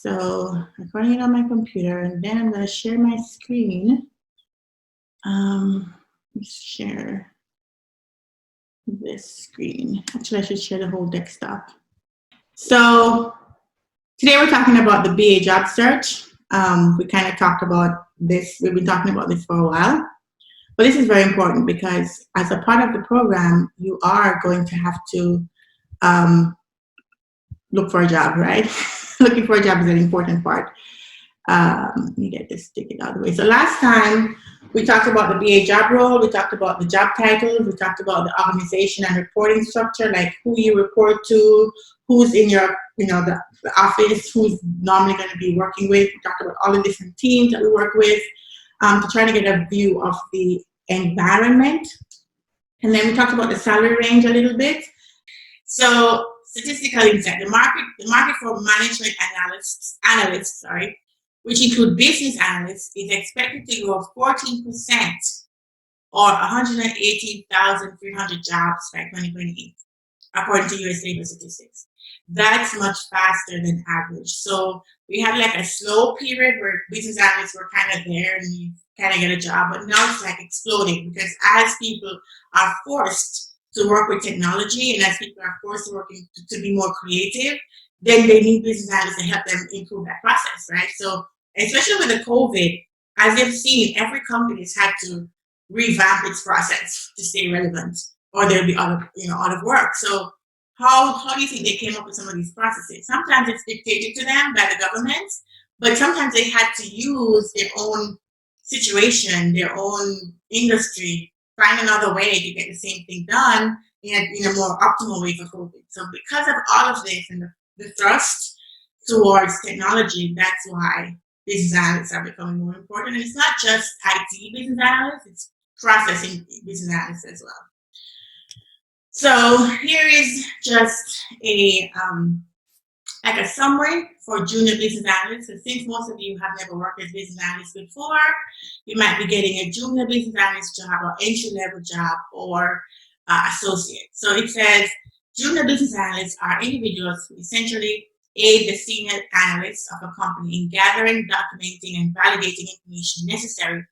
So I'm running it on my computer, and then I'm going to share my screen. Let's share this screen. Actually, I should share the whole desktop. So today we're talking about the BA job search. We kind of talked about this. We've been talking about this for a while. But this is very important because as a part of the program, you are going to have to look for a job, right? Looking for a job is an important part. Let me get this ticket out of the way. So last time we talked about the BA job role, we talked about the job titles, we talked about the organization and reporting structure, like who you report to, who's in your, the office, who's normally going to be working with. We talked about all the different teams that we work with to try to get a view of the environment. And then we talked about the salary range a little bit. So statistical insight, the market for management analysts, which include business analysts, is expected to grow 14% or 118,300 jobs by 2028, according to US labor statistics. That's much faster than average. So we had like a slow period where business analysts were kind of there and you kind of get a job, but now it's like exploding because as people are forced to work with technology and as people are forced to work to be more creative, then they need business analysts to help them improve that process, right? So especially with the COVID, as you've seen, every company has had to revamp its process to stay relevant, or they'll be out of work. So how do you think they came up with some of these processes? Sometimes it's dictated to them by the government, but sometimes they had to use their own situation, their own industry, find another way to get the same thing done in a more optimal way for COVID. So because of all of this and the thrust towards technology, that's why business analysts are becoming more important. And it's not just IT business analysts, it's processing business analysts as well. So here is just a summary for junior business analysts. So since most of you have never worked as business analysts before, you might be getting a junior business analyst job or entry-level job or associate. So it says junior business analysts are individuals who essentially aid the senior analysts of a company in gathering, documenting, and validating information necessary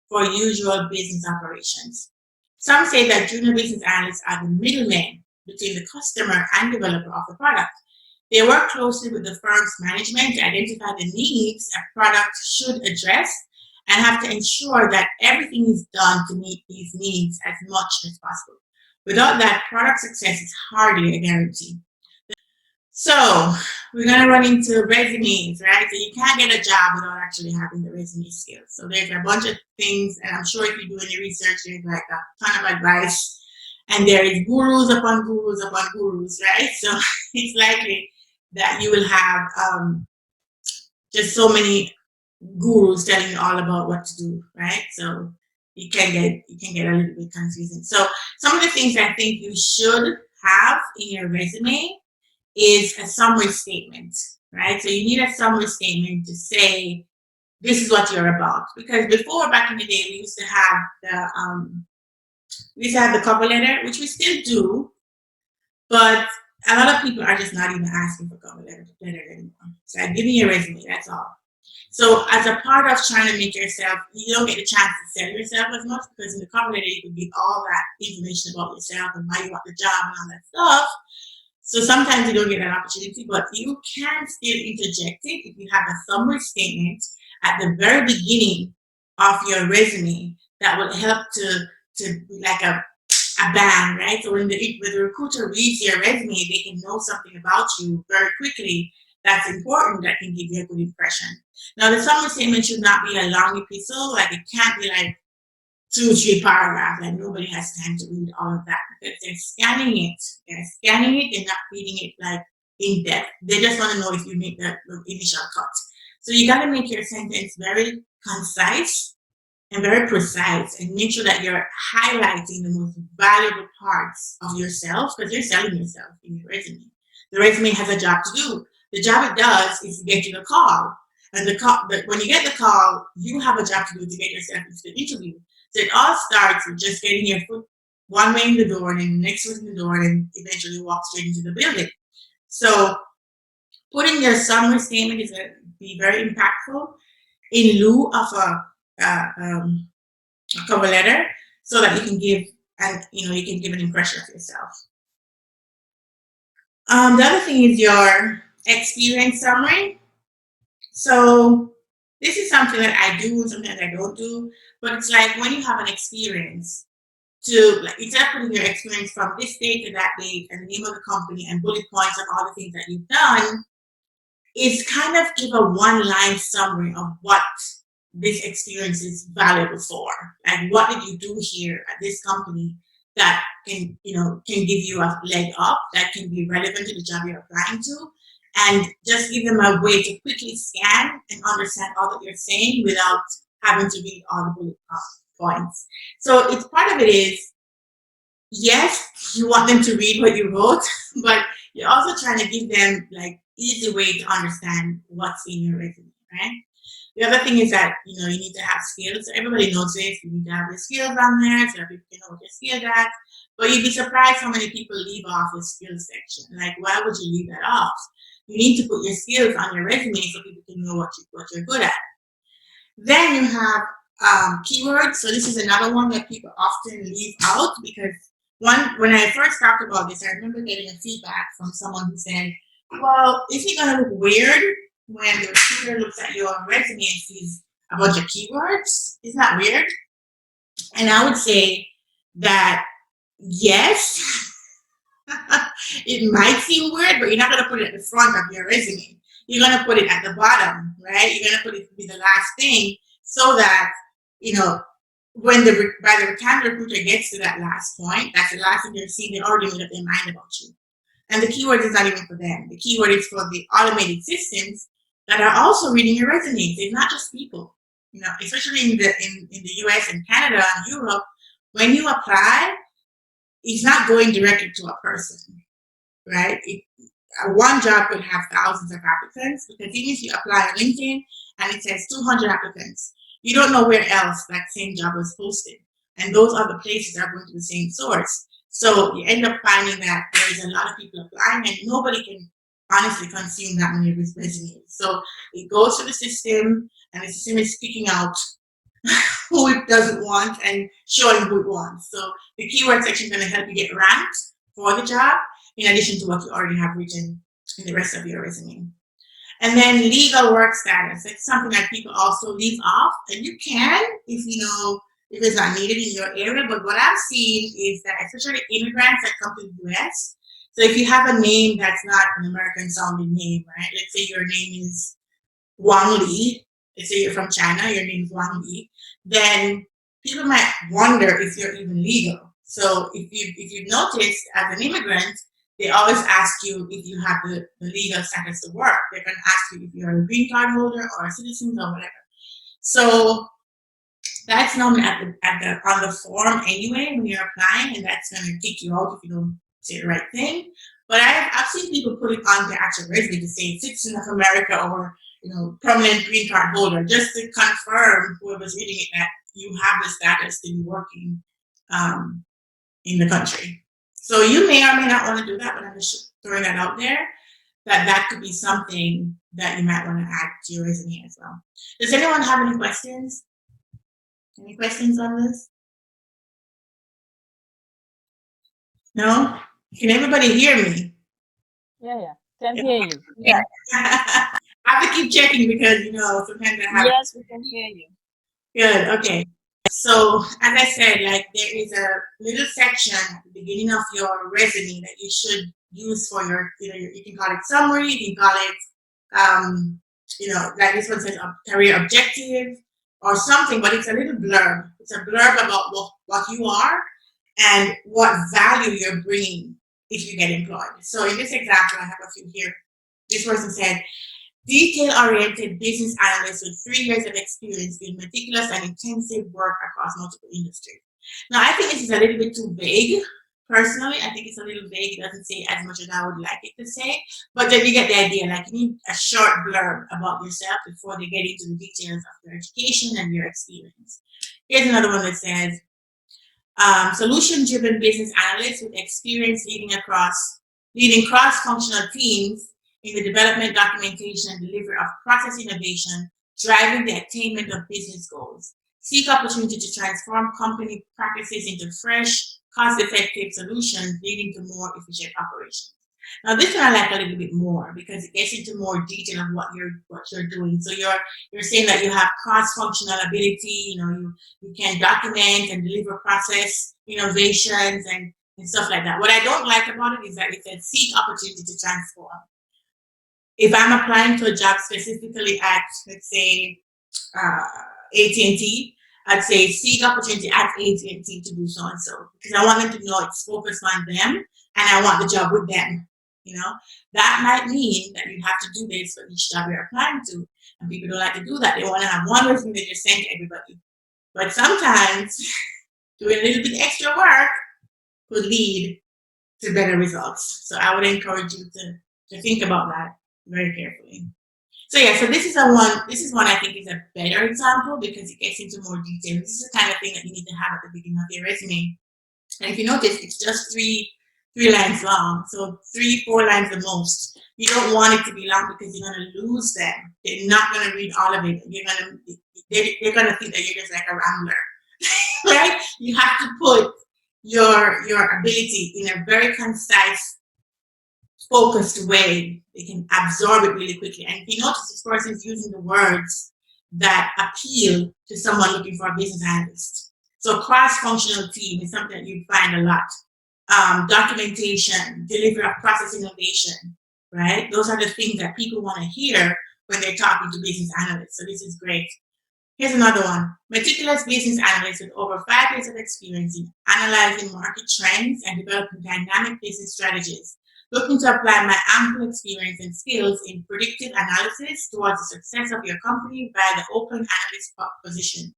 for usual business operations. Some say that junior business analysts are the middlemen between the customer and developer of the product. They work closely with the firm's management to identify the needs a product should address and have to ensure that everything is done to meet these needs as much as possible. Without that, product success is hardly a guarantee. So we're going to run into resumes, right? So you can't get a job without actually having the resume skills. So there's a bunch of things, and I'm sure if you do any research, there's like a ton of advice. And there is gurus upon gurus upon gurus, right? So it's likely that you will have just so many gurus telling you all about what to do, right? So you can get a little bit confusing. So some of the things I think you should have in your resume is a summary statement, right? So you need a summary statement to say this is what you're about. Because before, back in the day, we used to have the cover letter, which we still do, but a lot of people are just not even asking for cover letter anymore. So I give you a resume, that's all. So as a part of trying to make yourself, you don't get the chance to sell yourself as much because in the cover letter you can give all that information about yourself and why you want the job and all that stuff. So sometimes you don't get that opportunity, but you can still interject it if you have a summary statement at the very beginning of your resume that will help to be like a band, right? So when the recruiter reads your resume, they can know something about you very quickly that's important, that can give you a good impression. Now, the summary statement should not be a long epistle, like it can't be like 2-3 paragraphs, like nobody has time to read all of that because they're scanning it, they're not reading it like in depth. They just want to know if you make the initial cut. So you got to make your sentence very concise and very precise and make sure that you're highlighting the most valuable parts of yourself because you're selling yourself in your resume. The resume has a job to do. The job it does is to get you the call. And when you get the call, you have a job to do to get yourself into the interview. So it all starts with just getting your foot one way in the door and then the next foot in the door and eventually walk straight into the building. So putting your summary statement is a be very impactful in lieu of a cover letter, so that you can give an impression of yourself. The other thing is your experience summary. So this is something that I do and something that I don't do, but it's like when you have an experience, to like instead of putting your experience from this date to that date and the name of the company and bullet points of all the things that you've done, is kind of give a one-line summary of what this experience is valuable for. Like, what did you do here at this company that can give you a leg up, that can be relevant to the job you're applying to, and just give them a way to quickly scan and understand all that you're saying without having to read all the bullet points. So it's part of it is, yes, you want them to read what you wrote, but you're also trying to give them like easy way to understand what's in your resume, right? The other thing is that you need to have skills. So everybody knows this. You need to have your skills on there so that people can know what you're skilled at. But you'd be surprised how many people leave off the skills section. Like, why would you leave that off? You need to put your skills on your resume so people can know what you're good at. Then you have keywords. So this is another one that people often leave out, because when I first talked about this, I remember getting a feedback from someone who said, well, is it going to look weird when the recruiter looks at your resume and sees a bunch of keywords? Isn't that weird? And I would say that yes, it might seem weird, but you're not going to put it at the front of your resume. You're going to put it at the bottom, right? You're going to put it to be the last thing, so that when by the time the recruiter gets to that last point, that's the last thing they're seeing. They already made up their mind about you. And the keyword is not even for them. The keyword is for the automated systems that are also reading your resumes. It's not just people. Especially in the US and Canada and Europe, when you apply, it's not going directly to a person, right? One job could have thousands of applicants, because even if you apply on LinkedIn and it says 200 applicants, you don't know where else that same job was posted. And those other places are going to the same source. So you end up finding that there's a lot of people applying, and nobody can honestly consume that many resumes. So it goes to the system, and the system is picking out who it doesn't want and showing who it wants. So the keyword section is going to help you get ranked for the job, in addition to what you already have written in the rest of your resume. And then legal work status. It's something that people also leave off, and you can if it's not needed in your area. But what I've seen is that, especially immigrants that come to the US, so if you have a name that's not an American sounding name, right? Let's say your name is Wang Li. Let's say you're from China, your name is Wang Li. Then people might wonder if you're even legal. So if you've noticed, as an immigrant, they always ask you if you have the legal status to work. They're going to ask you if you're a green card holder or a citizen or whatever. So that's normally on the form anyway when you're applying, and that's going to kick you out if you don't say the right thing. But I've seen people put it on their actual resume to say citizen of America or permanent green card holder, just to confirm whoever's reading it that you have the status to be working in the country. So you may or may not want to do that, but I'm just throwing that out there, that could be something that you might want to add to your resume as well. Does anyone have any questions? Any questions on this? No? Can everybody hear me? Yeah. Can hear you. Yeah. I have to keep checking, because sometimes I have. Yes, we can hear you. Good. Okay. So as I said, like, there is a little section at the beginning of your resume that you should use for your, you can call it summary, you can call it, like this one says career objective or something, but it's a little blurb. It's a blurb about what you are and what value you're bringing if you get employed. So in this example, I have a few here. This person said, detail-oriented business analyst with 3 years of experience in meticulous and intensive work across multiple industries. Now, I think this is a little bit too vague. Personally, I think it's a little vague. It doesn't say as much as I would like it to say. But then you get the idea. Like, you need a short blurb about yourself before they get into the details of your education and your experience. Here's another one that says, solution-driven business analyst with experience leading cross-functional teams in the development, documentation, and delivery of process innovation, driving the attainment of business goals. Seek opportunity to transform company practices into fresh, cost-effective solutions, leading to more efficient operations. Now, this one I like a little bit more because it gets into more detail of what you're doing. So you're saying that you have cross-functional ability. You can document and deliver process innovations and stuff like that. What I don't like about it is that it says seek opportunity to transform. If I'm applying to a job specifically at, let's say, AT&T, I'd say seek opportunity at AT&T to do so and so because I want them to know it's focused on them and I want the job with them. That might mean that you have to do this for each job you're applying to, and people don't like to do that. They want to have one resume they just send to everybody. But sometimes doing a little bit extra work could lead to better results. So I would encourage you to think about that very carefully. So yeah, so this is one I think is a better example because it gets into more detail. This is the kind of thing that you need to have at the beginning of your resume. And if you notice, it's just three lines long. So 3-4 lines the most. You don't want it to be long because you're going to lose them. They're not going to read all of it. They're going to think that you're just like a rambler, right? You have to put your ability in a very concise, focused way. They can absorb it really quickly. And if you notice, this person is using the words that appeal to someone looking for a business analyst. So cross-functional team is something that you find a lot. Documentation, delivery of process innovation, right? Those are the things that people want to hear when they're talking to business analysts. So this is great. Here's another one. Meticulous business analyst with over 5 years of experience in analyzing market trends and developing dynamic business strategies. Looking to apply my ample experience and skills in predictive analysis towards the success of your company via the open analyst position.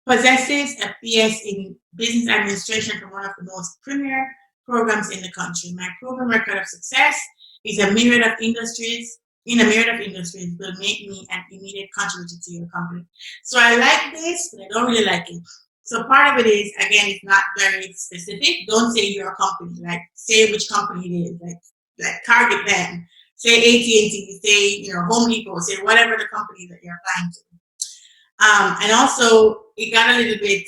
Possesses a BS in business administration from one of the most premier programs in the country. My proven record of success is a myriad of industries will make me an immediate contributor to your company. So I like this, but I don't really like it. So part of it is, again, it's not very specific. Don't say your company, like say which company it is, like target them. Say AT&T, say Home Depot, say whatever the company that you're applying to. And also, it got a little bit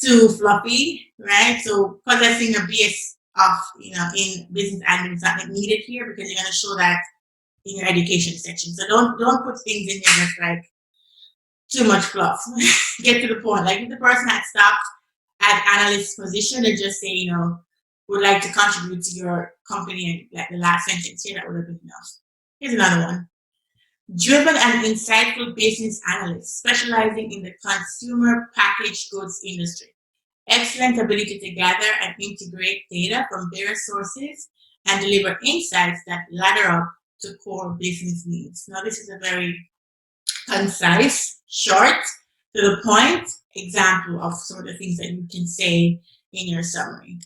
too fluffy, right? So possessing a BS of in business admin is not needed here because you're going to show that in your education section. So don't put things in there that's like too much fluff. Get to the point. Like if the person had stopped at analyst position and just say, would like to contribute to your company and like the last sentence here, that would have been enough. Here's another one. Driven and insightful business analyst specializing in the consumer packaged goods industry. Excellent ability to gather and integrate data from various sources and deliver insights that ladder up to core business needs. Now, this is a very concise, short, to the point example of some of the things that you can say in your summary.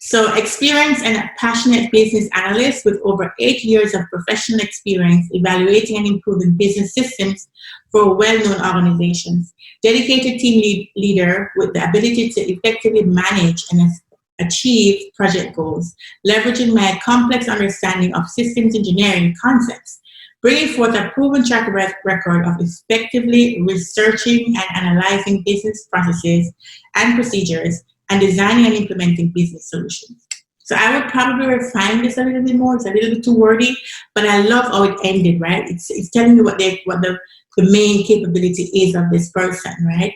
So, experienced and a passionate business analyst with over 8 years of professional experience evaluating and improving business systems for well-known organizations. Dedicated team leader with the ability to effectively manage and achieve project goals, leveraging my complex understanding of systems engineering concepts, bringing forth a proven track record of effectively researching and analyzing business processes and procedures, and designing and implementing business solutions. So I would probably refine this a little bit more. It's a little bit too wordy, but I love how it ended, right? It's telling you what the main capability is of this person, right?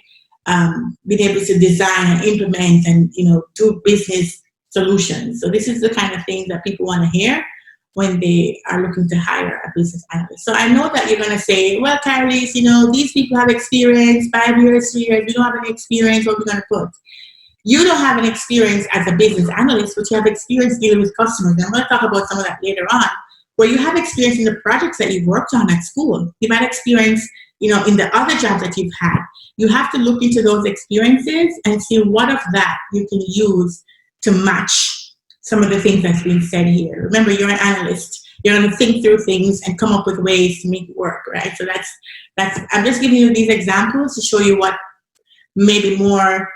Being able to design and implement and do business solutions. So this is the kind of thing that people want to hear when they are looking to hire a business analyst. So I know that you're going to say, well, Karaleise, these people have experience, 5 years, 3 years. We don't have any experience. What are we going to put? You don't have an experience as a business analyst, but you have experience dealing with customers. And I'm going to talk about some of that later on, where you have experience in the projects that you've worked on at school. You've had experience, in the other jobs that you've had. You have to look into those experiences and see what of that you can use to match some of the things that's being said here. Remember, you're an analyst. You're going to think through things and come up with ways to make it work, right? So that's. I'm just giving you these examples to show you what maybe more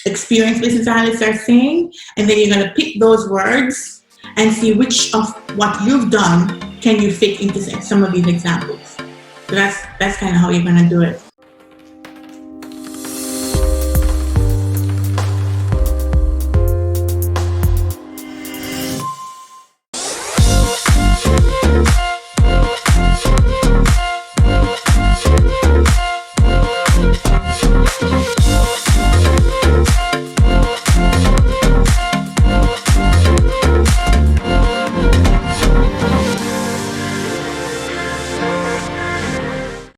experienced business analysts are saying, and then you're going to pick those words and see which of what you've done can you fit into some of these examples. So that's kind of how you're going to do it.